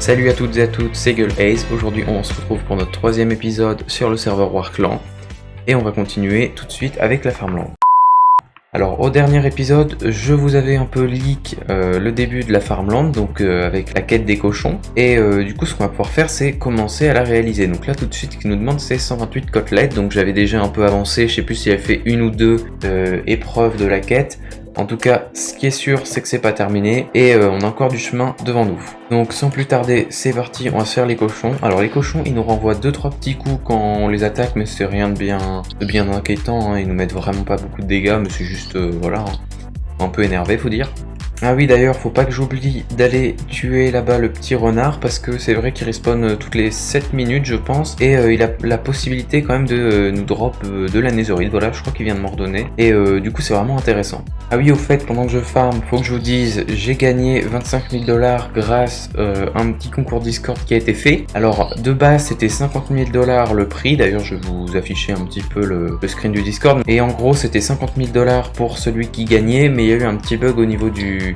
Salut à toutes et à toutes, c'est GullAce. Aujourd'hui on se retrouve pour notre troisième épisode sur le serveur Warclan. Et on va continuer tout de suite avec la Farmland. Alors au dernier épisode, je vous avais un peu leak le début de la Farmland, donc avec la quête des cochons. Et du coup ce qu'on va pouvoir faire c'est commencer à la réaliser. Donc là tout de suite ce qu'il nous demande c'est 128 côtelettes, donc j'avais déjà un peu avancé, je sais plus si j'avais fait une ou deux épreuves de la quête. En tout cas, ce qui est sûr, c'est que c'est pas terminé et on a encore du chemin devant nous. Donc sans plus tarder, c'est parti, on va se faire les cochons. Alors les cochons, ils nous renvoient 2-3 petits coups quand on les attaque, mais c'est rien de bien inquiétant, hein. Ils nous mettent vraiment pas beaucoup de dégâts, mais c'est juste, voilà, hein, un peu énervé faut dire. Ah oui d'ailleurs, faut pas que j'oublie d'aller tuer là-bas le petit renard, parce que c'est vrai qu'il respawn toutes les 7 minutes je pense, et il a la possibilité quand même de nous drop de la netherite, voilà, je crois qu'il vient de m'en redonner, et du coup c'est vraiment intéressant. Ah oui, au fait, pendant que je farm, faut que je vous dise, j'ai gagné 25 000 $ grâce à un petit concours Discord qui a été fait. Alors de base c'était 50 000 $ le prix, d'ailleurs je vais vous afficher un petit peu le screen du Discord, et en gros c'était 50 000 $ pour celui qui gagnait, mais il y a eu un petit bug au niveau du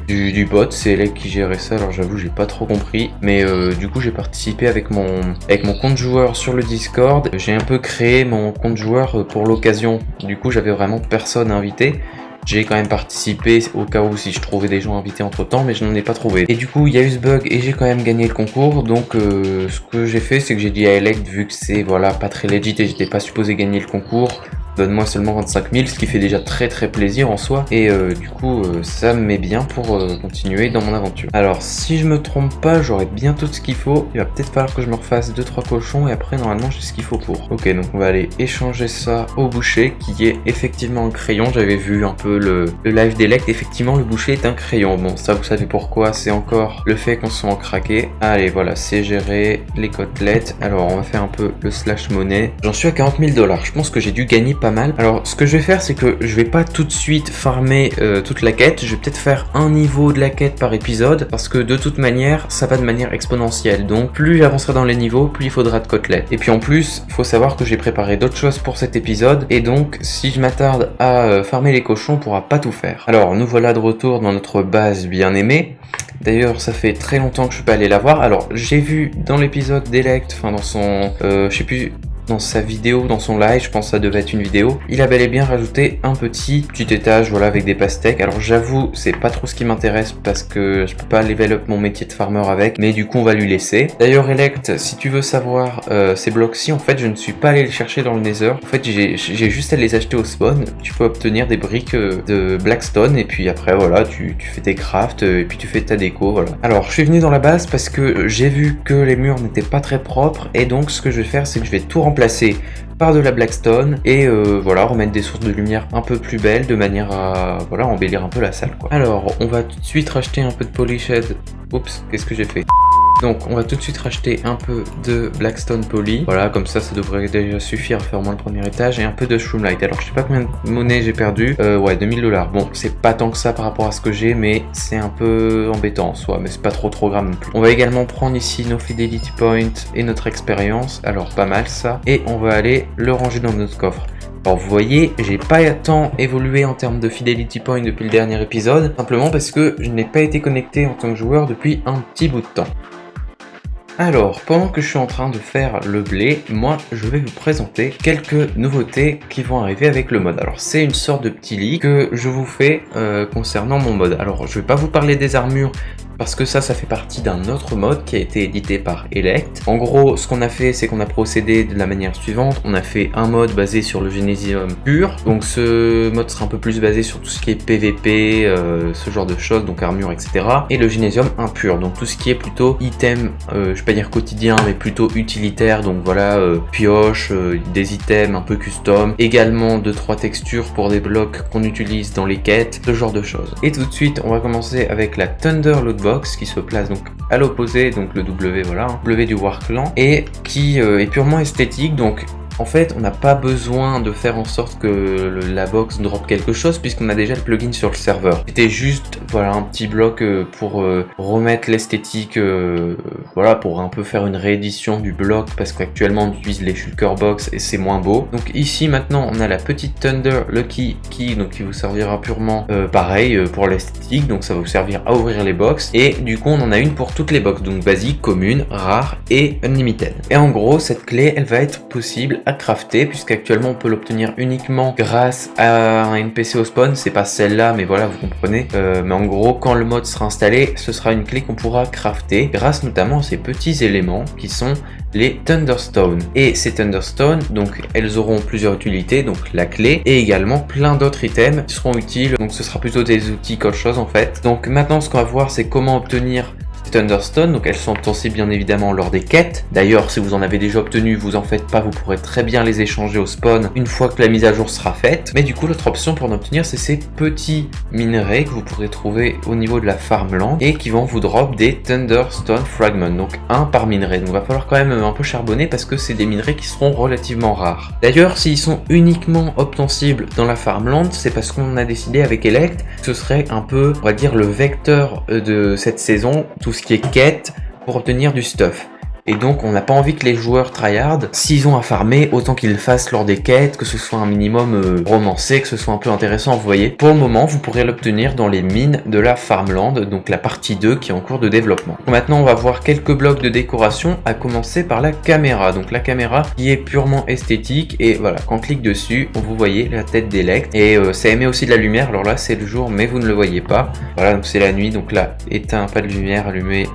bot, c'est Elec qui gérait ça, alors j'avoue j'ai pas trop compris, mais du coup j'ai participé avec mon compte joueur sur le Discord, j'ai un peu créé mon compte joueur pour l'occasion, du coup j'avais vraiment personne à inviter. J'ai quand même participé au cas où si je trouvais des gens invités entre temps, mais je n'en ai pas trouvé. Et du coup il y a eu ce bug et j'ai quand même gagné le concours, donc ce que j'ai fait c'est que j'ai dit à Elect, vu que c'est voilà pas très legit et j'étais pas supposé gagner le concours, donne-moi seulement 25 000, ce qui fait déjà très plaisir en soi, et du coup ça me met bien pour continuer dans mon aventure. Alors si je me trompe pas, j'aurai bien tout ce qu'il faut, il va peut-être falloir que je me refasse 2-3 cochons, et après normalement j'ai ce qu'il faut pour. Ok, donc on va aller échanger ça au boucher, qui est effectivement un crayon. J'avais vu un peu le live d'Elect, effectivement le boucher est un crayon. Bon ça vous savez pourquoi, c'est encore le fait qu'on soit en craqué. Allez voilà, c'est géré, les côtelettes. Alors on va faire un peu le slash monnaie. J'en suis à 40 000 $, je pense que j'ai dû gagner pas mal. Alors ce que je vais faire c'est que je vais pas tout de suite farmer toute la quête, je vais peut-être faire un niveau de la quête par épisode, parce que de toute manière ça va de manière exponentielle, donc plus j'avancerai dans les niveaux, plus il faudra de côtelettes. Et puis en plus, faut savoir que j'ai préparé d'autres choses pour cet épisode, et donc si je m'attarde à farmer les cochons, on pourra pas tout faire. Alors nous voilà de retour dans notre base bien aimée. D'ailleurs ça fait très longtemps que je suis pas allé la voir. Alors j'ai vu dans l'épisode d'Elect, enfin dans son je sais plus, dans sa vidéo, dans son live, je pense que ça devait être une vidéo, il a bel et bien rajouté un petit étage, voilà, avec des pastèques. Alors j'avoue, c'est pas trop ce qui m'intéresse parce que je peux pas level up mon métier de farmer avec, mais du coup on va lui laisser. D'ailleurs Elect, si tu veux savoir ces blocs-ci, en fait je ne suis pas allé les chercher dans le Nether, en fait j'ai juste à les acheter au spawn. Tu peux obtenir des briques de Blackstone, et puis après voilà, tu fais tes crafts, et puis tu fais ta déco, voilà. Alors je suis venu dans la base parce que j'ai vu que les murs n'étaient pas très propres, et donc ce que je vais faire c'est que je vais tout remplacer par de la Blackstone, et voilà, remettre des sources de lumière un peu plus belles, de manière à voilà, embellir un peu la salle quoi. Alors on va tout de suite racheter un peu de Polished. Oups, qu'est-ce que j'ai fait? Donc on va tout de suite racheter un peu de Blackstone Poly, voilà, comme ça devrait déjà suffire à faire au moins le premier étage, et un peu de Shroomlight. Alors je sais pas combien de monnaie j'ai perdu, ouais 2000 $. Bon c'est pas tant que ça par rapport à ce que j'ai, mais c'est un peu embêtant en soi, mais c'est pas trop grave non plus. On va également prendre ici nos Fidelity Points et notre expérience, alors pas mal ça, et on va aller le ranger dans notre coffre. Alors vous voyez, j'ai pas tant évolué en termes de Fidelity Point depuis le dernier épisode, simplement parce que je n'ai pas été connecté en tant que joueur depuis un petit bout de temps. Alors, pendant que je suis en train de faire le blé, moi je vais vous présenter quelques nouveautés qui vont arriver avec le mode. Alors c'est une sorte de petit leak que je vous fais concernant mon mode. Alors je vais pas vous parler des armures, parce que ça fait partie d'un autre mode qui a été édité par Elect. En gros, ce qu'on a fait, c'est qu'on a procédé de la manière suivante. On a fait un mode basé sur le Genesium pur. Donc ce mode sera un peu plus basé sur tout ce qui est PVP, ce genre de choses, donc armure, etc. Et le Genesium impur, donc tout ce qui est plutôt item, je vais pas dire quotidien, mais plutôt utilitaire. Donc voilà, pioche, des items un peu custom. Également 2-3 textures pour des blocs qu'on utilise dans les quêtes, ce genre de choses. Et tout de suite, on va commencer avec la Thunder Lootbox, qui se place donc à l'opposé, donc le W, voilà, W du Warclan, et qui est purement esthétique. Donc En fait, on n'a pas besoin de faire en sorte que la box drop quelque chose puisqu'on a déjà le plugin sur le serveur. C'était juste voilà un petit bloc pour remettre l'esthétique, voilà, pour un peu faire une réédition du bloc parce qu'actuellement on utilise les shulker box et c'est moins beau. Donc ici maintenant on a la petite Thunder Lucky Key, donc qui vous servira purement pareil pour l'esthétique, donc ça va vous servir à ouvrir les box, et du coup on en a une pour toutes les box, donc basique, commune, rare et unlimited. Et en gros cette clé elle va être possible à crafter puisqu'actuellement on peut l'obtenir uniquement grâce à un NPC au spawn, c'est pas celle-là mais voilà vous comprenez, mais en gros quand le mode sera installé ce sera une clé qu'on pourra crafter grâce notamment à ces petits éléments qui sont les Thunderstone. Et ces Thunderstone, donc elles auront plusieurs utilités, donc la clé et également plein d'autres items qui seront utiles, donc ce sera plutôt des outils qu'autre chose en fait. Donc maintenant ce qu'on va voir c'est comment obtenir Thunderstone, donc elles sont obtenues bien évidemment lors des quêtes. D'ailleurs si vous en avez déjà obtenu, vous en faites pas, vous pourrez très bien les échanger au spawn une fois que la mise à jour sera faite. Mais du coup l'autre option pour en obtenir c'est ces petits minerais que vous pourrez trouver au niveau de la farmland et qui vont vous drop des Thunderstone Fragments, donc un par minerai. Donc il va falloir quand même un peu charbonner parce que c'est des minerais qui seront relativement rares. D'ailleurs s'ils sont uniquement obtensibles dans la farmland, c'est parce qu'on a décidé avec Elect que ce serait un peu, on va dire, le vecteur de cette saison, tout ce qui est quête pour obtenir du stuff. Et donc on n'a pas envie que les joueurs tryhard, s'ils ont à farmer, autant qu'ils le fassent lors des quêtes, que ce soit un minimum romancé, que ce soit un peu intéressant, vous voyez. Pour le moment, vous pourrez l'obtenir dans les mines de la farmland, donc la partie 2 qui est en cours de développement. Maintenant on va voir quelques blocs de décoration, à commencer par la caméra. Donc la caméra qui est purement esthétique, et voilà, quand on clique dessus, vous voyez la tête d'Elect, et ça émet aussi de la lumière. Alors là c'est le jour mais vous ne le voyez pas, voilà, donc c'est la nuit, donc là éteint, pas de lumière, allumé,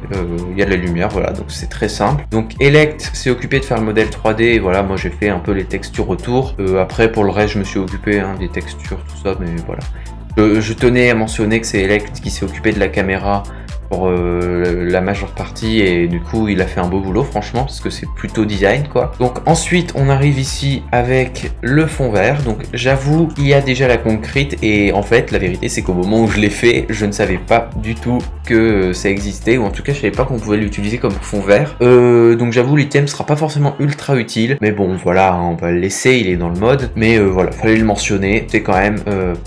il y a de la lumière, voilà, donc c'est très simple. Donc Elect s'est occupé de faire le modèle 3D, et voilà, moi j'ai fait un peu les textures autour. Après pour le reste je me suis occupé des textures, tout ça, mais voilà. Je tenais à mentionner que c'est Elect qui s'est occupé de la caméra pour la majeure partie, et du coup il a fait un beau boulot franchement parce que c'est plutôt design quoi. Donc ensuite on arrive ici avec le fond vert. Donc j'avoue il y a déjà la concrete, et en fait la vérité c'est qu'au moment où je l'ai fait je ne savais pas du tout que ça existait, ou en tout cas je savais pas qu'on pouvait l'utiliser comme fond vert. Donc j'avoue l'item sera pas forcément ultra utile, mais bon voilà, on va le laisser, il est dans le mode, mais voilà, fallait le mentionner, c'est quand même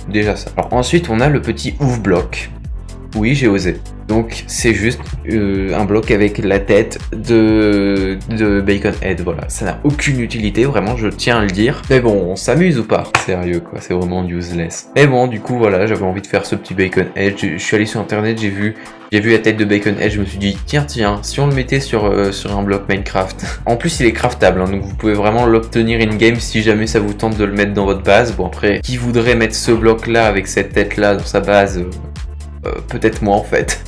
déjà ça. Alors ensuite on a le petit ouf bloc. Oui, j'ai osé. Donc c'est juste un bloc avec la tête de Bacon Head, voilà, ça n'a aucune utilité, vraiment, je tiens à le dire. Mais bon, on s'amuse ou pas? Sérieux quoi, c'est vraiment useless. Mais bon, du coup voilà, j'avais envie de faire ce petit Bacon Head, je suis allé sur internet, j'ai vu la tête de Bacon Head, je me suis dit tiens, si on le mettait sur un bloc Minecraft. En plus il est craftable, hein, donc vous pouvez vraiment l'obtenir in-game si jamais ça vous tente de le mettre dans votre base. Bon après, qui voudrait mettre ce bloc là avec cette tête là dans sa base? Peut-être moi en fait.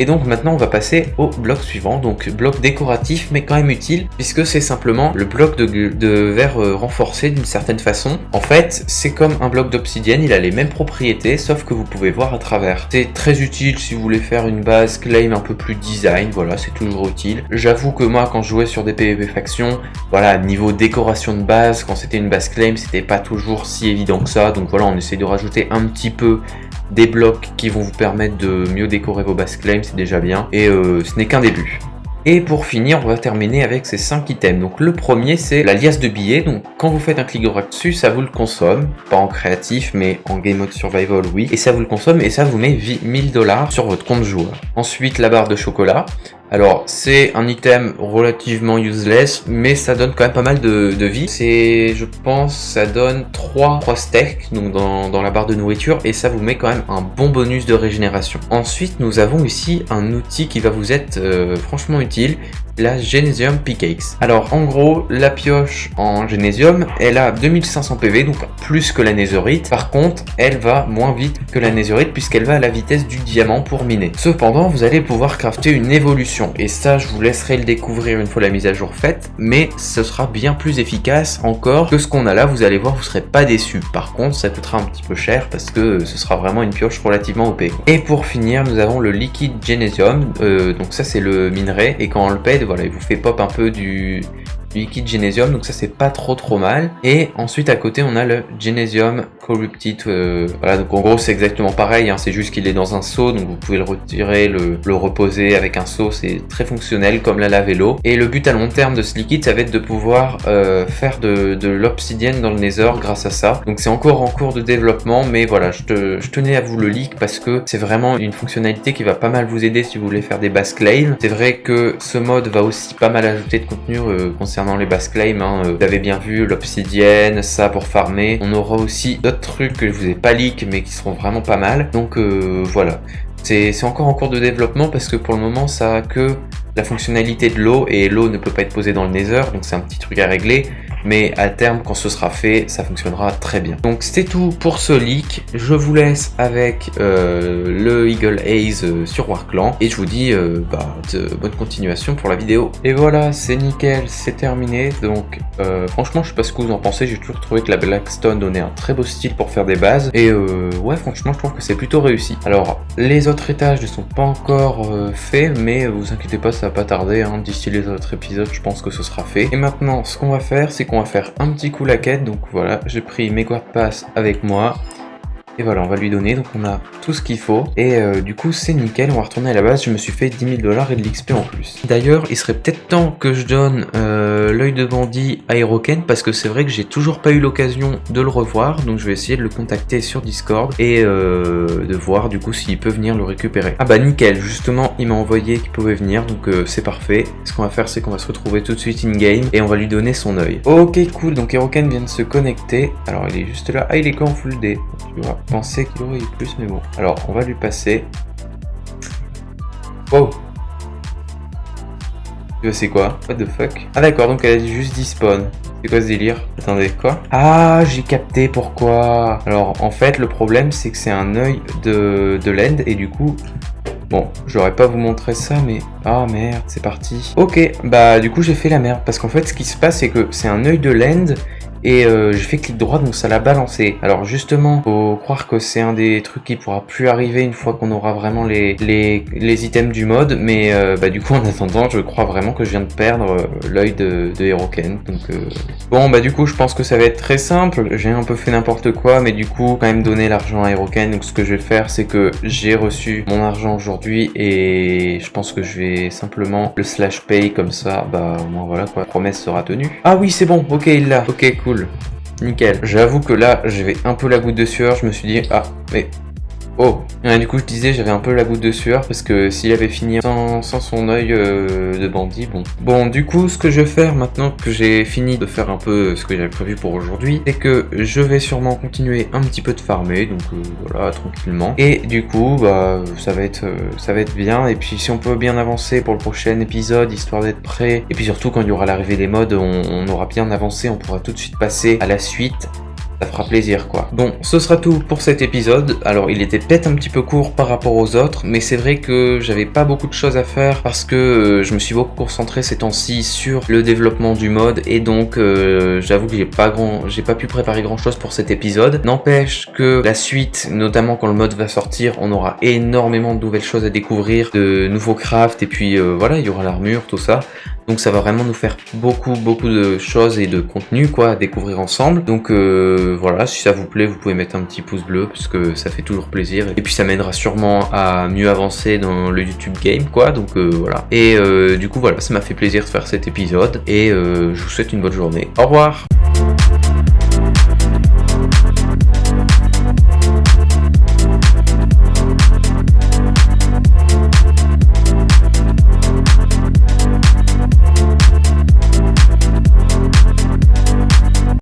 Et donc maintenant on va passer au bloc suivant, donc bloc décoratif mais quand même utile, puisque c'est simplement le bloc de verre renforcé d'une certaine façon. En fait c'est comme un bloc d'obsidienne, il a les mêmes propriétés sauf que vous pouvez voir à travers. C'est très utile si vous voulez faire une base claim un peu plus design, voilà, c'est toujours utile. J'avoue que moi quand je jouais sur des PvP factions, voilà, niveau décoration de base, quand c'était une base claim c'était pas toujours si évident que ça, donc voilà, on essaie de rajouter un petit peu des blocs qui vont vous permettre de mieux décorer vos bases claims, c'est déjà bien, et ce n'est qu'un début. Et pour finir, on va terminer avec ces 5 items. Donc le premier c'est la liasse de billets, donc quand vous faites un clic droit dessus, ça vous le consomme, pas en créatif mais en game mode survival oui, et ça vous le consomme et ça vous met 1000 $ sur votre compte joueur. Ensuite la barre de chocolat. Alors c'est un item relativement useless, mais ça donne quand même pas mal de vie. C'est, je pense, ça donne 3 steaks donc dans la barre de nourriture, et ça vous met quand même un bon bonus de régénération. Ensuite nous avons ici un outil qui va vous être franchement utile, la Genesium Pickaxe. Alors en gros la pioche en Genesium elle a 2500 PV, donc plus que la Netherite. Par contre elle va moins vite que la Netherite puisqu'elle va à la vitesse du diamant pour miner. Cependant vous allez pouvoir crafter une évolution, et ça je vous laisserai le découvrir une fois la mise à jour faite, mais ce sera bien plus efficace encore que ce qu'on a là. Vous allez voir, vous serez pas déçus. Par contre ça coûtera un petit peu cher parce que ce sera vraiment une pioche relativement OP. Et pour finir nous avons le liquide Genesium, donc ça c'est le minerai, et quand on le pète, voilà, il vous fait pop un peu du liquide Genesium, donc ça c'est pas trop mal. Et ensuite à côté on a le Genesium Corrupted. Voilà, donc en gros c'est exactement pareil, hein, c'est juste qu'il est dans un seau, donc vous pouvez le retirer, le reposer avec un seau, c'est très fonctionnel comme la lave et l'eau. Et le but à long terme de ce liquide, ça va être de pouvoir faire de l'obsidienne dans le Nether grâce à ça. Donc c'est encore en cours de développement, mais voilà, je tenais à vous le leak parce que c'est vraiment une fonctionnalité qui va pas mal vous aider si vous voulez faire des bases claims. C'est vrai que ce mode va aussi pas mal ajouter de contenu concernant les bases claims, hein. Vous avez bien vu l'obsidienne, ça pour farmer. On aura aussi d'autres trucs que je vous ai pas leak mais qui seront vraiment pas mal. Donc voilà. C'est encore en cours de développement parce que pour le moment ça a que la fonctionnalité de l'eau et l'eau ne peut pas être posée dans le Nether, donc c'est un petit truc à régler, mais à terme quand ce sera fait ça fonctionnera très bien. Donc c'est tout pour ce leak, je vous laisse avec le Eagle Haze sur Warclan et je vous dis de bonne continuation pour la vidéo. Et voilà, c'est nickel, c'est terminé. Donc franchement je sais pas ce que vous en pensez, j'ai toujours trouvé que la Blackstone donnait un très beau style pour faire des bases et ouais franchement je trouve que c'est plutôt réussi. Alors les autres étages ne sont pas encore faits, mais vous inquiétez pas, ça va pas tarder, hein. D'ici les autres épisodes je pense que ce sera fait. Et maintenant ce qu'on va faire, c'est qu'on va faire un petit coup la quête. Donc voilà, j'ai pris mes guard pass avec moi. Et voilà, on va lui donner, donc on a tout ce qu'il faut. Et du coup, c'est nickel, on va retourner à la base. Je me suis fait 10 000 $ et de l'XP en plus. D'ailleurs, il serait peut-être temps que je donne l'œil de bandit à Heroken, parce que c'est vrai que j'ai toujours pas eu l'occasion de le revoir. Donc je vais essayer de le contacter sur Discord et de voir du coup s'il peut venir le récupérer. Ah bah nickel, justement, il m'a envoyé qu'il pouvait venir, donc c'est parfait. Ce qu'on va faire, c'est qu'on va se retrouver tout de suite in-game et on va lui donner son œil. Ok, cool, donc Heroken vient de se connecter. Alors il est juste là. Ah, il est qu'en full D, tu vois. Pensais qu'il aurait eu plus, mais bon. Alors, on va lui passer. Wow. C'est quoi? What the fuck? Ah d'accord, donc elle a juste despawn. C'est quoi ce délire? Attendez, quoi? Ah, j'ai capté pourquoi. Alors, en fait, le problème, c'est que c'est un œil de l'end, et du coup... Bon, j'aurais pas vous montrer ça, mais... Ah merde, c'est parti. Ok, bah du coup, j'ai fait la merde. Parce qu'en fait, ce qui se passe, c'est que c'est un œil de l'end... Et j'ai fait clic droit, donc ça l'a balancé. Alors justement, faut croire que c'est un des trucs qui pourra plus arriver une fois qu'on aura vraiment les items du mode. Mais bah du coup, en attendant, je crois vraiment que je viens de perdre l'œil de Heroken. Donc bon, bah du coup, je pense que ça va être très simple. J'ai un peu fait n'importe quoi, mais du coup, quand même donner l'argent à Heroken. Donc ce que je vais faire, c'est que j'ai reçu mon argent aujourd'hui et je pense que je vais simplement le slash pay comme ça. Bah moi voilà quoi, la promesse sera tenue. Ah oui, c'est bon. Ok, il l'a. Ok, cool. Nickel. J'avoue que là, j'avais un peu la goutte de sueur. Je me suis dit, ah, mais... Oh, et du coup je disais j'avais un peu la goutte de sueur parce que s'il avait fini sans son œil de bandit, bon. Bon, du coup ce que je vais faire maintenant que j'ai fini de faire un peu ce que j'avais prévu pour aujourd'hui, c'est que je vais sûrement continuer un petit peu de farmer, donc voilà, tranquillement. Et du coup, bah ça va être bien. Et puis si on peut bien avancer pour le prochain épisode, histoire d'être prêt, et puis surtout quand il y aura l'arrivée des mods, on aura bien avancé, on pourra tout de suite passer à la suite. Ça fera plaisir quoi. Bon, ce sera tout pour cet épisode. Alors il était peut-être un petit peu court par rapport aux autres, mais c'est vrai que j'avais pas beaucoup de choses à faire parce que je me suis beaucoup concentré ces temps-ci sur le développement du mode et donc j'avoue que j'ai pas pu préparer grand chose pour cet épisode. N'empêche que la suite, notamment quand le mode va sortir, on aura énormément de nouvelles choses à découvrir, de nouveaux crafts et puis voilà, il y aura l'armure, tout ça. Donc ça va vraiment nous faire beaucoup de choses et de contenu quoi à découvrir ensemble. Donc voilà, si ça vous plaît, vous pouvez mettre un petit pouce bleu parce que ça fait toujours plaisir. Et puis ça m'aidera sûrement à mieux avancer dans le YouTube game quoi. Donc voilà. Et du coup voilà, ça m'a fait plaisir de faire cet épisode et je vous souhaite une bonne journée. Au revoir.